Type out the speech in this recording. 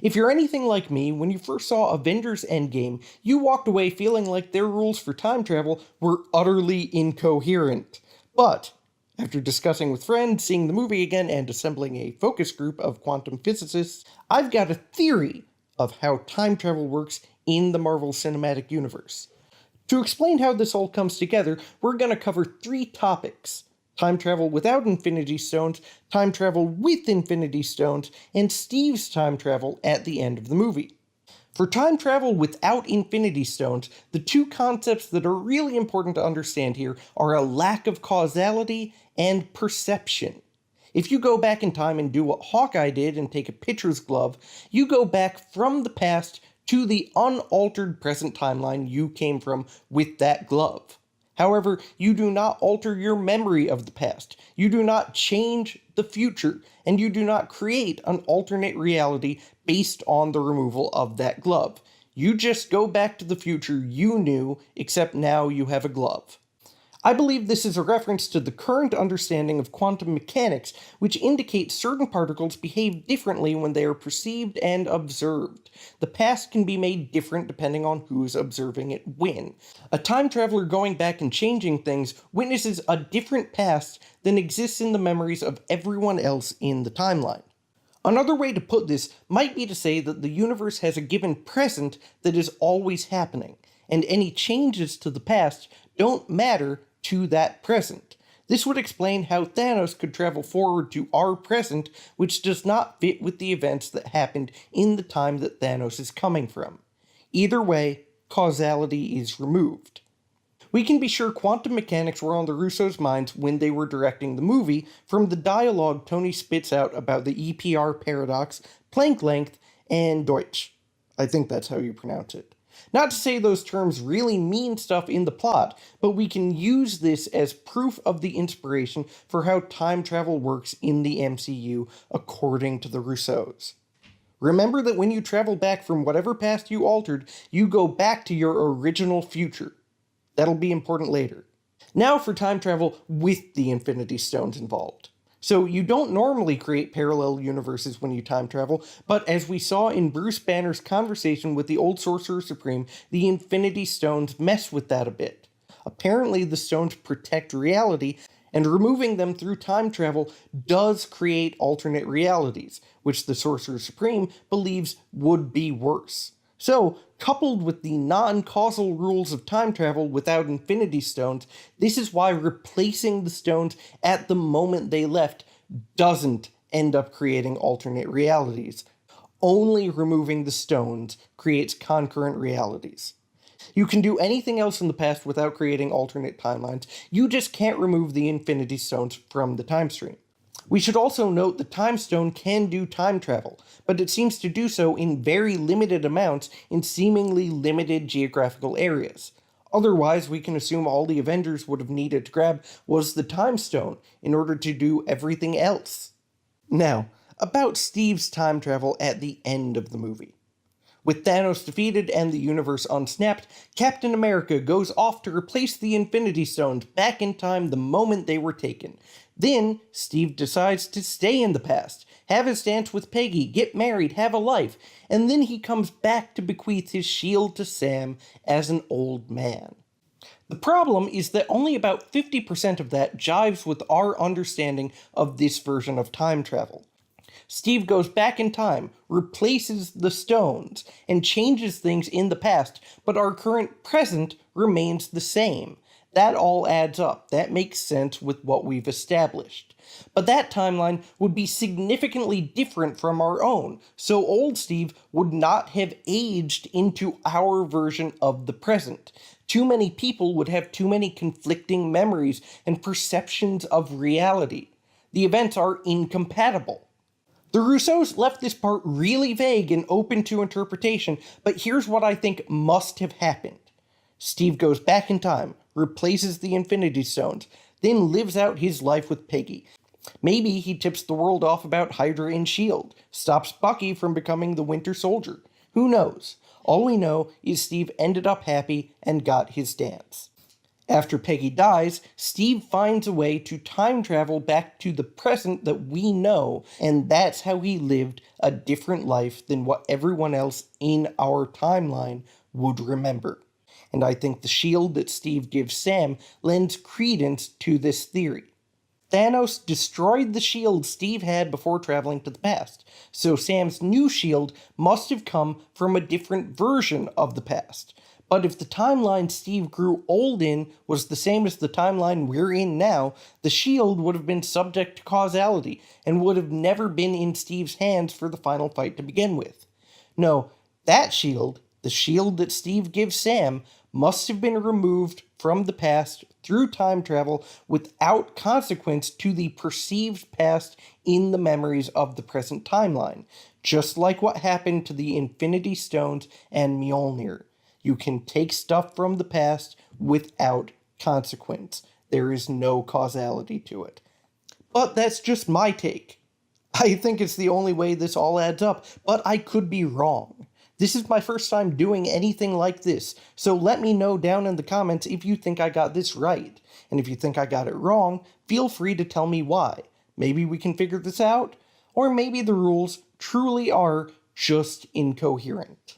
If you're anything like me, when you first saw Avengers Endgame, you walked away feeling like their rules for time travel were utterly incoherent. But, after discussing with friends, seeing the movie again, and assembling a focus group of quantum physicists, I've got a theory of how time travel works in the Marvel Cinematic Universe. To explain how this all comes together, we're going to cover three topics: time travel without Infinity Stones, time travel with Infinity Stones, and Steve's time travel at the end of the movie. For time travel without Infinity Stones, the two concepts that are really important to understand here are a lack of causality and perception. If you go back in time and do what Hawkeye did and take a pitcher's glove, you go back from the past to the unaltered present timeline you came from with that glove. However, you do not alter your memory of the past, you do not change the future, and you do not create an alternate reality based on the removal of that glove. You just go back to the future you knew, except now you have a glove. I believe this is a reference to the current understanding of quantum mechanics, which indicates certain particles behave differently when they are perceived and observed. The past can be made different depending on who's observing it when. A time traveler going back and changing things witnesses a different past than exists in the memories of everyone else in the timeline. Another way to put this might be to say that the universe has a given present that is always happening, and any changes to the past don't matter to that present. This would explain how Thanos could travel forward to our present, which does not fit with the events that happened in the time that Thanos is coming from. Either way, causality is removed. We can be sure quantum mechanics were on the Russos' minds when they were directing the movie from the dialogue Tony spits out about the EPR paradox, Planck length, and Deutsch. I think that's how you pronounce it. Not to say those terms really mean stuff in the plot, but we can use this as proof of the inspiration for how time travel works in the MCU according to the Russos. Remember that when you travel back from whatever past you altered, you go back to your original future. That'll be important later. Now for time travel with the Infinity Stones involved. So you don't normally create parallel universes when you time travel, but as we saw in Bruce Banner's conversation with the old Sorcerer Supreme, the Infinity Stones mess with that a bit. Apparently the stones protect reality, and removing them through time travel does create alternate realities, which the Sorcerer Supreme believes would be worse. So, coupled with the non-causal rules of time travel without Infinity Stones, this is why replacing the stones at the moment they left doesn't end up creating alternate realities. Only removing the stones creates concurrent realities. You can do anything else in the past without creating alternate timelines, you just can't remove the Infinity Stones from the time stream. We should also note the Time Stone can do time travel, but it seems to do so in very limited amounts in seemingly limited geographical areas. Otherwise, we can assume all the Avengers would have needed to grab was the Time Stone in order to do everything else. Now, about Steve's time travel at the end of the movie. With Thanos defeated and the universe unsnapped, Captain America goes off to replace the Infinity Stones back in time the moment they were taken. Then, Steve decides to stay in the past, have his dance with Peggy, get married, have a life, and then he comes back to bequeath his shield to Sam as an old man. The problem is that only about 50% of that jives with our understanding of this version of time travel. Steve goes back in time, replaces the stones, and changes things in the past, but our current present remains the same. That all adds up. That makes sense with what we've established. But that timeline would be significantly different from our own, so old Steve would not have aged into our version of the present. Too many people would have too many conflicting memories and perceptions of reality. The events are incompatible. The Russos left this part really vague and open to interpretation, but here's what I think must have happened. Steve goes back in time, replaces the Infinity Stones, then lives out his life with Peggy. Maybe he tips the world off about Hydra and S.H.I.E.L.D., stops Bucky from becoming the Winter Soldier. Who knows? All we know is Steve ended up happy and got his dance. After Peggy dies, Steve finds a way to time travel back to the present that we know, and that's how he lived a different life than what everyone else in our timeline would remember. And I think the shield that Steve gives Sam lends credence to this theory. Thanos destroyed the shield Steve had before traveling to the past, so Sam's new shield must have come from a different version of the past. But if the timeline Steve grew old in was the same as the timeline we're in now, the shield would have been subject to causality and would have never been in Steve's hands for the final fight to begin with. No, that shield, the shield that Steve gives Sam, must have been removed from the past through time travel without consequence to the perceived past in the memories of the present timeline, just like what happened to the Infinity Stones and Mjolnir. You can take stuff from the past without consequence. There is no causality to it. But that's just my take. I think it's the only way this all adds up, but I could be wrong. This is my first time doing anything like this, so let me know down in the comments if you think I got this right. And if you think I got it wrong, feel free to tell me why. Maybe we can figure this out, or maybe the rules truly are just incoherent.